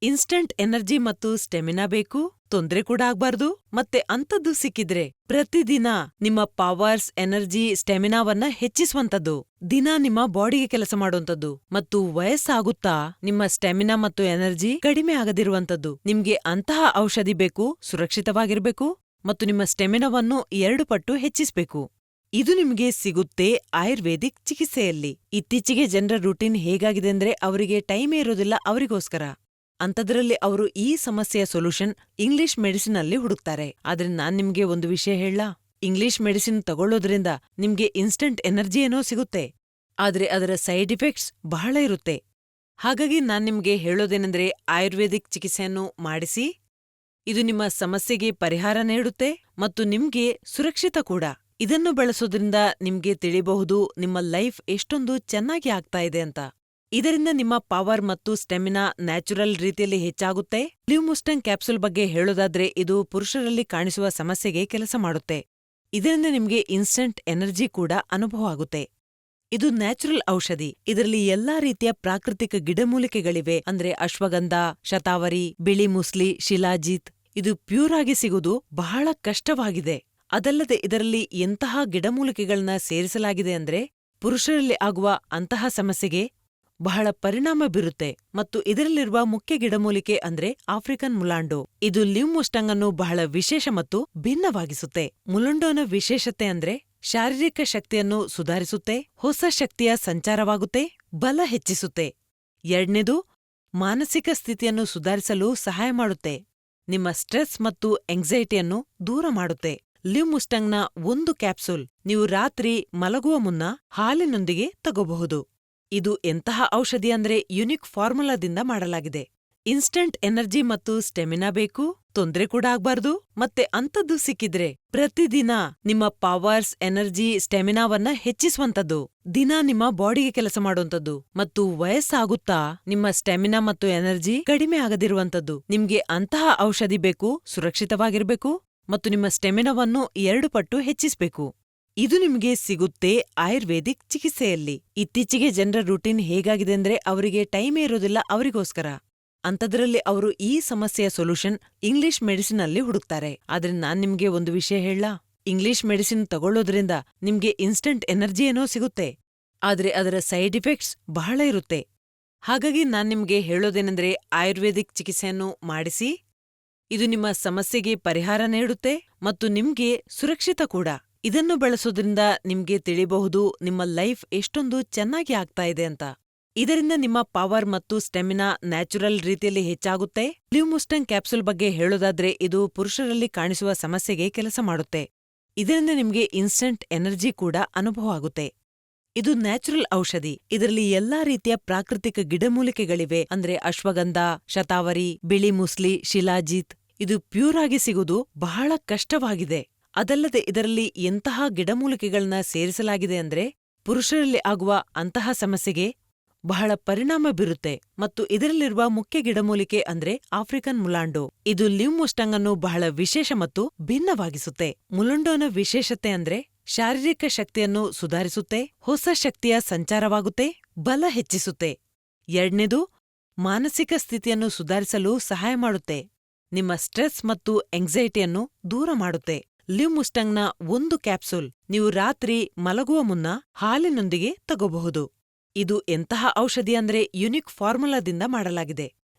Instant energy ಮತ್ತು stamina ಬೇಕು, ತೊಂದ್ರೆ ಕೂಡ ಆಗ್ಬಾರ್ದು, ಮತ್ತೆ ಅಂಥದ್ದು ಸಿಕ್ಕಿದ್ರೆ ಪ್ರತಿದಿನ ನಿಮ್ಮ ಪವರ್ಸ್, ಎನರ್ಜಿ, ಸ್ಟೆಮಿನಾವನ್ನ ಹೆಚ್ಚಿಸುವಂಥದ್ದು, ದಿನ ನಿಮ್ಮ ಬಾಡಿಗೆ ಕೆಲಸ ಮಾಡುವಂಥದ್ದು, ಮತ್ತು ವಯಸ್ಸಾಗುತ್ತಾ ನಿಮ್ಮ ಸ್ಟೆಮಿನಾ ಮತ್ತು ಎನರ್ಜಿ ಕಡಿಮೆ ಆಗದಿರುವಂಥದ್ದು. ನಿಮ್ಗೆ ಅಂತಹ ಔಷಧಿ ಬೇಕು, ಸುರಕ್ಷಿತವಾಗಿರ್ಬೇಕು, ಮತ್ತು ನಿಮ್ಮ ಸ್ಟೆಮಿನಾವನ್ನು 2 ಪಟ್ಟು ಹೆಚ್ಚಿಸ್ಬೇಕು. ಇದು ನಿಮ್ಗೆ ಸಿಗುತ್ತೆ ಆಯುರ್ವೇದಿಕ್ ಚಿಕಿತ್ಸೆಯಲ್ಲಿ. ಇತ್ತೀಚೆಗೆ ಜನರ ರೂಟೀನ್ ಹೇಗಾಗಿದೆ ಅಂದ್ರೆ ಅವರಿಗೆ ಟೈಮೇ ಇರೋದಿಲ್ಲ ಅವರಿಗೋಸ್ಕರ. ಅಂಥದ್ರಲ್ಲಿ ಅವರು ಈ ಸಮಸ್ಯೆಯ ಸೊಲ್ಯೂಷನ್ ಇಂಗ್ಲಿಷ್ ಮೆಡಿಸಿನ್ ಅಲ್ಲಿ ಹುಡುಕ್ತಾರೆ. ಆದ್ರೆ ನಾನ್ ನಿಮ್ಗೆ ಒಂದು ವಿಷಯ ಹೇಳಲಾ? ಇಂಗ್ಲಿಷ್ ಮೆಡಿಸಿನ್ ತಗೊಳ್ಳೋದ್ರಿಂದ ನಿಮ್ಗೆ ಇನ್ಸ್ಟಂಟ್ ಎನರ್ಜಿ ಏನೋ ಸಿಗುತ್ತೆ, ಆದ್ರೆ ಅದರ ಸೈಡ್ ಇಫೆಕ್ಟ್ಸ್ ಬಹಳ ಇರುತ್ತೆ. ಹಾಗಾಗಿ ನಾನ್ ನಿಮ್ಗೆ ಹೇಳೋದೇನೆಂದ್ರೆ ಆಯುರ್ವೇದಿಕ್ ಚಿಕಿತ್ಸೆಯನ್ನು ಮಾಡಿಸಿ. ಇದು ನಿಮ್ಮ ಸಮಸ್ಯೆಗೆ ಪರಿಹಾರ ನೀಡುತ್ತೆ ಮತ್ತು ನಿಮ್ಗೆ ಸುರಕ್ಷಿತ ಕೂಡ. ಇದನ್ನು ಬಳಸೋದ್ರಿಂದ ನಿಮ್ಗೆ ತಿಳಿಬಹುದು ನಿಮ್ಮ ಲೈಫ್ ಎಷ್ಟೊಂದು ಚೆನ್ನಾಗಿ ಆಗ್ತಾ ಇದೆ ಅಂತ. ಇದರಿಂದ ನಿಮ್ಮ ಪವರ್ ಮತ್ತು ಸ್ಟೆಮಿನಾ ನ್ಯಾಚುರಲ್ ರೀತಿಯಲ್ಲಿ ಹೆಚ್ಚಾಗುತ್ತೆ. ಲಿವ್ಮುಸ್ಟಂಗ್ ಕ್ಯಾಪ್ಸೂಲ್ ಬಗ್ಗೆ ಹೇಳೋದಾದ್ರೆ ಇದು ಪುರುಷರಲ್ಲಿ ಕಾಣಿಸುವ ಸಮಸ್ಯೆಗೆ ಕೆಲಸ ಮಾಡುತ್ತೆ. ಇದರಿಂದ ನಿಮ್ಗೆ ಇನ್ಸ್ಟಂಟ್ ಎನರ್ಜಿ ಕೂಡ ಅನುಭವ ಆಗುತ್ತೆ. ಇದು ನ್ಯಾಚುರಲ್ ಔಷಧಿ. ಇದರಲ್ಲಿ ಎಲ್ಲಾ ರೀತಿಯ ಪ್ರಾಕೃತಿಕ ಗಿಡಮೂಲಿಕೆಗಳಿವೆ. ಅಂದ್ರೆ ಅಶ್ವಗಂಧ, ಶತಾವರಿ, ಬಿಳಿ ಮುಸ್ಲಿ, ಶಿಲಾಜೀತ್. ಇದು ಪ್ಯೂರ್ ಆಗಿ ಸಿಗುವುದು ಬಹಳ ಕಷ್ಟವಾಗಿದೆ. ಅದಲ್ಲದೆ ಇದರಲ್ಲಿ ಎಂತಹ ಗಿಡಮೂಲಿಕೆಗಳನ್ನ ಸೇರಿಸಲಾಗಿದೆ ಅಂದ್ರೆ ಪುರುಷರಲ್ಲಿ ಆಗುವ ಅಂತಹ ಸಮಸ್ಯೆಗೆ ಬಹಳ ಪರಿಣಾಮ ಬೀರುತ್ತೆ. ಮತ್ತು ಇದರಲ್ಲಿರುವ ಮುಖ್ಯ ಗಿಡಮೂಲಿಕೆ ಅಂದ್ರೆ ಆಫ್ರಿಕನ್ ಮುಲಾಂಡೋ. ಇದು ಲಿವ್ಮುಸ್ಟಂಗ್ ಅನ್ನು ಬಹಳ ವಿಶೇಷ ಮತ್ತು ಭಿನ್ನವಾಗಿಸುತ್ತೆ. ಮುಲುಂಡೋನ ವಿಶೇಷತೆ ಅಂದ್ರೆ ಶಾರೀರಿಕ ಶಕ್ತಿಯನ್ನು ಸುಧಾರಿಸುತ್ತೆ, ಹೊಸ ಶಕ್ತಿಯ ಸಂಚಾರವಾಗುತ್ತೆ, ಬಲ ಹೆಚ್ಚಿಸುತ್ತೆ. 2ನೇದು, ಮಾನಸಿಕ ಸ್ಥಿತಿಯನ್ನು ಸುಧಾರಿಸಲು ಸಹಾಯ ಮಾಡುತ್ತೆ, ನಿಮ್ಮ ಸ್ಟ್ರೆಸ್ ಮತ್ತು ಎಂಗ್ಸೈಟಿಯನ್ನು ದೂರ ಮಾಡುತ್ತೆ. ಲಿವ್ಮುಸ್ಟಂಗ್ನ 1 ಕ್ಯಾಪ್ಸೂಲ್ ನೀವು ರಾತ್ರಿ ಮಲಗುವ ಮುನ್ನ ಹಾಲಿನೊಂದಿಗೆ ತಗೋಬಹುದು. ಇದು ಎಂತಹ ಔಷಧಿ ಅಂದ್ರೆ ಯುನಿಕ್ ಫಾರ್ಮುಲಾದಿಂದ ಮಾಡಲಾಗಿದೆ. ಇನ್ಸ್ಟಂಟ್ ಎನರ್ಜಿ ಮತ್ತು ಸ್ಟೆಮಿನಾ ಬೇಕು, ತೊಂದ್ರೆ ಕೂಡ ಆಗ್ಬಾರ್ದು, ಮತ್ತೆ ಅಂಥದ್ದು ಸಿಕ್ಕಿದ್ರೆ ಪ್ರತಿದಿನ ನಿಮ್ಮ ಪವರ್ಸ್, ಎನರ್ಜಿ, ಸ್ಟೆಮಿನಾವನ್ನ ಹೆಚ್ಚಿಸುವಂಥದ್ದು, ದಿನ ನಿಮ್ಮ ಬಾಡಿಗೆ ಕೆಲಸ ಮಾಡುವಂಥದ್ದು, ಮತ್ತು ವಯಸ್ಸಾಗುತ್ತಾ ನಿಮ್ಮ ಸ್ಟೆಮಿನಾ ಮತ್ತು ಎನರ್ಜಿ ಕಡಿಮೆ ಆಗದಿರುವಂಥದ್ದು. ನಿಮ್ಗೆ ಅಂತಹ ಔಷಧಿ ಬೇಕು, ಸುರಕ್ಷಿತವಾಗಿರ್ಬೇಕು, ಮತ್ತು ನಿಮ್ಮ ಸ್ಟೆಮಿನಾವನ್ನು 2 ಪಟ್ಟು ಹೆಚ್ಚಿಸ್ಬೇಕು. ಇದು ನಿಮ್ಗೆ ಸಿಗುತ್ತೆ ಆಯುರ್ವೇದಿಕ್ ಚಿಕಿತ್ಸೆಯಲ್ಲಿ. ಇತ್ತೀಚೆಗೆ ಜನರ ರೂಟೀನ್ ಹೇಗಾಗಿದೆ ಅಂದ್ರೆ ಅವರಿಗೆ ಟೈಮೇ ಇರೋದಿಲ್ಲ ಅವರಿಗೋಸ್ಕರ. ಅಂಥದ್ರಲ್ಲಿ ಅವರು ಈ ಸಮಸ್ಯೆಯ ಸೊಲ್ಯೂಷನ್ ಇಂಗ್ಲಿಷ್ ಮೆಡಿಸಿನ್ ಅಲ್ಲಿ ಹುಡುಕ್ತಾರೆ. ಆದ್ರೆ ನಾನ್ ನಿಮ್ಗೆ ಒಂದು ವಿಷಯ ಹೇಳಲಾ? ಇಂಗ್ಲಿಷ್ ಮೆಡಿಸಿನ್ ತಗೊಳ್ಳೋದ್ರಿಂದ ನಿಮ್ಗೆ ಇನ್ಸ್ಟಂಟ್ ಎನರ್ಜಿ ಏನೋ ಸಿಗುತ್ತೆ, ಆದ್ರೆ ಅದರ ಸೈಡ್ ಇಫೆಕ್ಟ್ಸ್ ಬಹಳ ಇರುತ್ತೆ. ಹಾಗಾಗಿ ನಾನ್ ನಿಮ್ಗೆ ಹೇಳೋದೇನೆಂದ್ರೆ ಆಯುರ್ವೇದಿಕ್ ಚಿಕಿತ್ಸೆಯನ್ನು ಮಾಡಿಸಿ. ಇದು ನಿಮ್ಮ ಸಮಸ್ಯೆಗೆ ಪರಿಹಾರ ನೀಡುತ್ತೆ ಮತ್ತು ನಿಮ್ಗೆ ಸುರಕ್ಷಿತ ಕೂಡ. ಇದನ್ನು ಬಳಸೋದ್ರಿಂದ ನಿಮ್ಗೆ ತಿಳಿಬಹುದು ನಿಮ್ಮ ಲೈಫ್ ಎಷ್ಟೊಂದು ಚೆನ್ನಾಗಿ ಆಗ್ತಾ ಇದೆ ಅಂತ. ಇದರಿಂದ ನಿಮ್ಮ ಪವರ್ ಮತ್ತು ಸ್ಟೆಮಿನಾ ನ್ಯಾಚುರಲ್ ರೀತಿಯಲ್ಲಿ ಹೆಚ್ಚಾಗುತ್ತೆ. ಲಿವ್ಮುಸ್ಟಂಗ್ ಕ್ಯಾಪ್ಸೂಲ್ ಬಗ್ಗೆ ಹೇಳೋದಾದ್ರೆ ಇದು ಪುರುಷರಲ್ಲಿ ಕಾಣಿಸುವ ಸಮಸ್ಯೆಗೆ ಕೆಲಸ ಮಾಡುತ್ತೆ. ಇದರಿಂದ ನಿಮ್ಗೆ ಇನ್ಸ್ಟಂಟ್ ಎನರ್ಜಿ ಕೂಡ ಅನುಭವ ಆಗುತ್ತೆ. ಇದು ನ್ಯಾಚುರಲ್ ಔಷಧಿ. ಇದರಲ್ಲಿ ಎಲ್ಲಾ ರೀತಿಯ ಪ್ರಾಕೃತಿಕ ಗಿಡಮೂಲಿಕೆಗಳಿವೆ. ಅಂದ್ರೆ ಅಶ್ವಗಂಧ, ಶತಾವರಿ, ಬಿಳಿ ಮುಸ್ಲಿ, ಶಿಲಾಜೀತ್. ಇದು ಪ್ಯೂರ್ ಆಗಿ ಸಿಗುವುದು ಬಹಳ ಕಷ್ಟವಾಗಿದೆ. ಅದಲ್ಲದೆ ಇದರಲ್ಲಿ ಎಂತಹ ಗಿಡಮೂಲಿಕೆಗಳನ್ನ ಸೇರಿಸಲಾಗಿದೆ ಅಂದ್ರೆ ಪುರುಷರಲ್ಲಿ ಆಗುವ ಅಂತಹ ಸಮಸ್ಯೆಗೆ ಬಹಳ ಪರಿಣಾಮ ಬೀರುತ್ತೆ. ಮತ್ತು ಇದರಲ್ಲಿರುವ ಮುಖ್ಯ ಗಿಡಮೂಲಿಕೆ ಅಂದ್ರೆ ಆಫ್ರಿಕನ್ ಮುಲಾಂಡೋ. ಇದು ಲಿವ್ಮುಸ್ಟಂಗ್ ಅನ್ನು ಬಹಳ ವಿಶೇಷ ಮತ್ತು ಭಿನ್ನವಾಗಿಸುತ್ತೆ. ಮುಲುಂಡೋನ ವಿಶೇಷತೆ ಅಂದ್ರೆ ಶಾರೀರಿಕ ಶಕ್ತಿಯನ್ನು ಸುಧಾರಿಸುತ್ತೆ, ಹೊಸ ಶಕ್ತಿಯ ಸಂಚಾರವಾಗುತ್ತೆ, ಬಲ ಹೆಚ್ಚಿಸುತ್ತೆ. 2ನೇದು, ಮಾನಸಿಕ ಸ್ಥಿತಿಯನ್ನು ಸುಧಾರಿಸಲು ಸಹಾಯ ಮಾಡುತ್ತೆ, ನಿಮ್ಮ ಸ್ಟ್ರೆಸ್ ಮತ್ತು ಎಂಗ್ಸೈಟಿಯನ್ನು ದೂರ ಮಾಡುತ್ತೆ. ಲಿವ್ಮುಸ್ಟಂಗ್ನ 1 ಕ್ಯಾಪ್ಸೂಲ್ ನೀವು ರಾತ್ರಿ ಮಲಗುವ ಮುನ್ನ ಹಾಲಿನೊಂದಿಗೆ ತಗೋಬಹುದು. ಇದು ಎಂತಹ ಔಷಧಿ ಅಂದ್ರೆ ಯುನಿಕ್ ಫಾರ್ಮುಲಾದಿಂದ ಮಾಡಲಾಗಿದೆ.